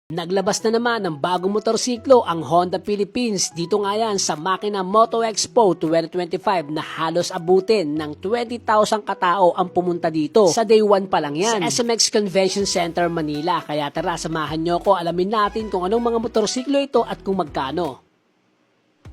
Naglabas na naman ng bagong motorsiklo ang Honda Philippines dito nga yan sa Makina Moto Expo 2025 na halos abutin ng 20,000 katao ang pumunta dito. Sa day 1 pa lang yan sa SMX Convention Center, Manila. Kaya tara, samahan nyo ko, alamin natin kung anong mga motorsiklo ito at kung magkano.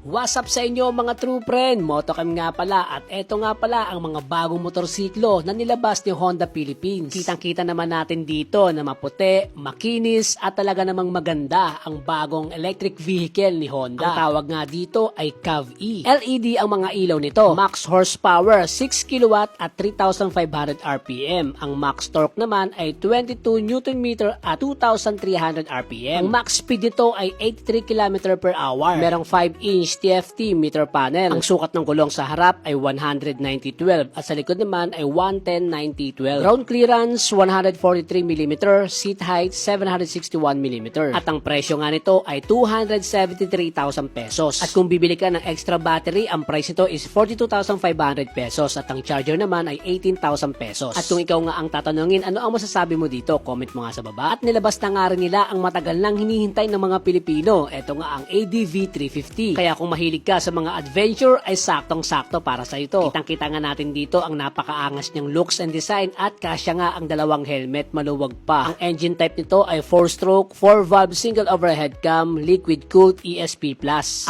What's up sa inyo mga true friend? Motocam nga pala at eto nga pala ang mga bagong motorsiklo na nilabas ni Honda Philippines. Kitang-kita naman natin dito na maputi, makinis at talaga namang maganda ang bagong electric vehicle ni Honda. Ang tawag nga dito ay CAV-E. LED ang mga ilaw nito. Max horsepower 6 kW at 3,500 RPM. Ang max torque naman ay 22 Nm at 2,300 RPM. Ang max speed nito ay 83 km per hour. Merong 5-inch TFT meter panel. Ang sukat ng gulong sa harap ay 190/12 at sa likod naman ay 110/90/12. Ground clearance 143mm, seat height 761mm. At ang presyo nga nito ay 273,000 pesos. At kung bibili ka ng extra battery, ang price nito is 42,500 pesos at ang charger naman ay 18,000 pesos. At kung ikaw nga ang tatanungin, ano ang masasabi mo dito? Comment mo nga sa baba. At nilabas na nga rin nila ang matagal nang hinihintay ng mga Pilipino. Ito nga ang ADV 350. Kaya kung mahilig ka sa mga adventure ay saktong-sakto para sa ito. Kitang-kita nga natin dito ang napakaangas niyang looks and design at kasya nga ang dalawang helmet, maluwag pa. Ang engine type nito ay 4-stroke, 4-valve single overhead cam, liquid cooled ESP+.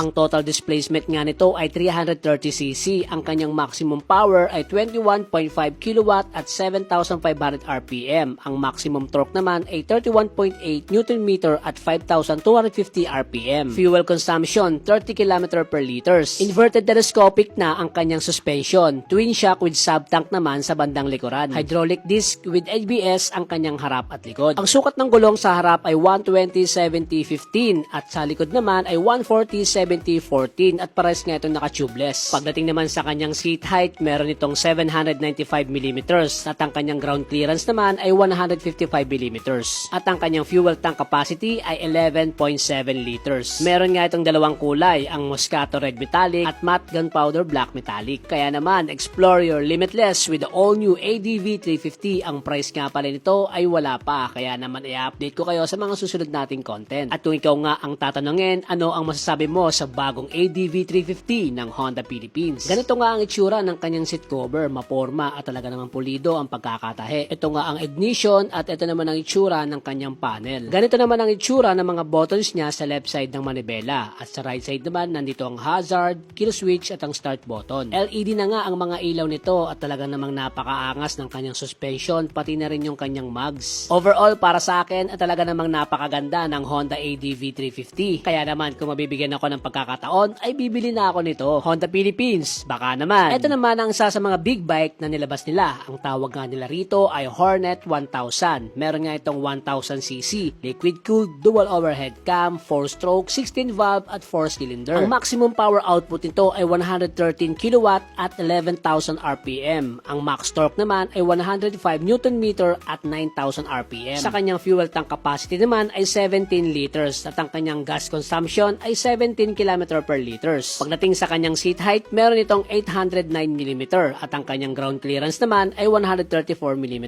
Ang total displacement nga nito ay 330cc. Ang kanyang maximum power ay 21.5 kW at 7,500 RPM. Ang maximum torque naman ay 31.8 Nm at 5,250 RPM. Fuel consumption 30 km per liters. Inverted telescopic na ang kanyang suspension. Twin shock with sub-tank naman sa bandang likuran. Hydraulic disc with ABS ang kanyang harap at likod. Ang sukat ng gulong sa harap ay 120/70/15 at sa likod naman ay 140/70/14 at pares nga itong naka-tubeless. Pagdating naman sa kanyang seat height, meron itong 795mm at ang kanyang ground clearance naman ay 155mm. At ang kanyang fuel tank capacity ay 11.7 liters. Meron nga itong dalawang kulay, ang Moscato Red Metallic at Matte Gunpowder Black Metallic. Kaya naman, explore your limitless with the all-new ADV 350. Ang price nga pala nito ay wala pa. Kaya naman i-update ko kayo sa mga susunod nating content. At kung ikaw nga ang tatanungin, ano ang masasabi mo sa bagong ADV 350 ng Honda Philippines? Ganito nga ang itsura ng kanyang seat cover. Maporma at talaga namang pulido ang pagkakatahe. Ito nga ang ignition at ito naman ang itsura ng kanyang panel. Ganito naman ang itsura ng mga buttons niya sa left side ng manibela. At sa right side naman, nandito ang hazard, kill switch at ang start button. LED na nga ang mga ilaw nito at talagang namang napakaangas ng kanyang suspension pati na rin yung kanyang mugs. Overall, para sa akin, at talaga namang napakaganda ng Honda ADV 350. Kaya naman, kung mabibigyan ako ng pagkakataon, ay bibili na ako nito. Honda Philippines, baka naman. Ito naman ang isa sa mga big bike na nilabas nila. Ang tawag nga nila rito ay Hornet 1000. Meron nga itong 1000cc, liquid cooled, dual overhead cam, 4-stroke, 16-valve at 4-cylinder. Ang maximum power output nito ay 113 kW at 11,000 RPM. Ang max torque naman ay 105 Nm at 9,000 RPM. Sa kanyang fuel tank capacity naman ay 17 liters at ang kanyang gas consumption ay 17 km per liters. Pagdating sa kanyang seat height, meron itong 809mm at ang kanyang ground clearance naman ay 134mm.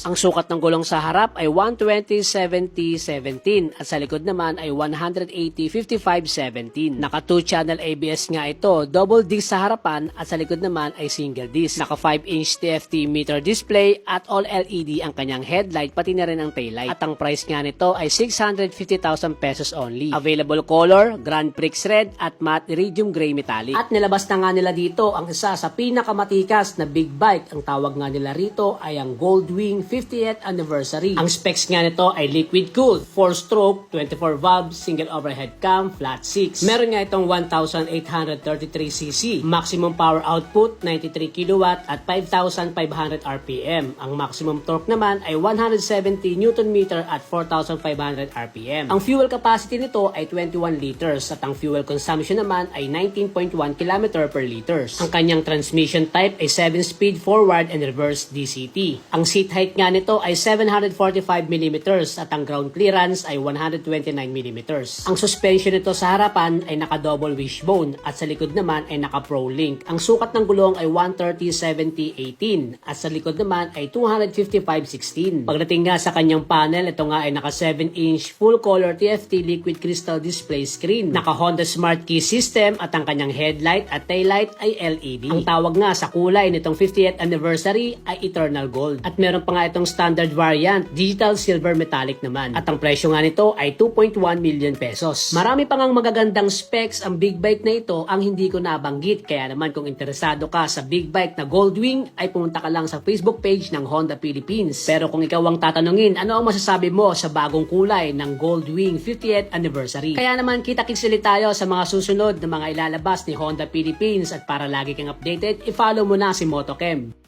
Ang sukat ng gulong sa harap ay 120/70/17 at sa likod naman ay 180/55/17. Naka 2-channel ABS nga ito, double disc sa harapan at sa likod naman ay single disc. Naka 5-inch TFT meter display at all LED ang kanyang headlight pati na rin ang taillight. At ang price nga nito ay 650,000 pesos only. Available color, Grand Prix Red at Matte Iridium Gray Metallic. At nilabas na nga nila dito ang isa sa pinakamatikas na big bike. Ang tawag nga nila rito ay ang Goldwing 50th Anniversary. Ang specs nga nito ay liquid cooled, 4-stroke, 24-valve, single overhead cam, flat 6. Meron nga itong 1,833cc. Maximum power output 93 kW at 5,500 RPM. Ang maximum torque naman ay 170 Nm at 4,500 RPM. Ang fuel capacity nito ay 21 liters at ang fuel consumption naman ay 19.1 km per liters. Ang kanyang transmission type ay 7-speed forward and reverse DCT. Ang seat height nga nito ay 745mm at ang ground clearance ay 129mm. Ang suspension nito sa harapan ay naka-double double wishbone at sa likod naman ay naka Pro Link. Ang sukat ng gulong ay 130/70/18 at sa likod naman ay 255/16. Pagdating nga sa kanyang panel, ito nga ay naka 7-inch full color TFT liquid crystal display screen. Naka Honda Smart Key System at ang kanyang headlight at taillight ay LED. Ang tawag nga sa kulay nitong 50th anniversary ay Eternal Gold. At meron pa nga itong standard variant, digital silver metallic naman. At ang presyo nga nito ay 2.1 million pesos. Marami pa ngang magagandang specs ang big bike na ito ang hindi ko nabanggit. Kaya naman kung interesado ka sa big bike na Goldwing ay pumunta ka lang sa Facebook page ng Honda Philippines. Pero kung ikaw ang tatanungin, ano ang masasabi mo sa bagong kulay ng Goldwing 50th anniversary? Kaya naman kita-kits ulit tayo sa mga susunod na mga ilalabas ni Honda Philippines at para lagi kang updated, i-follow mo na si Motochem.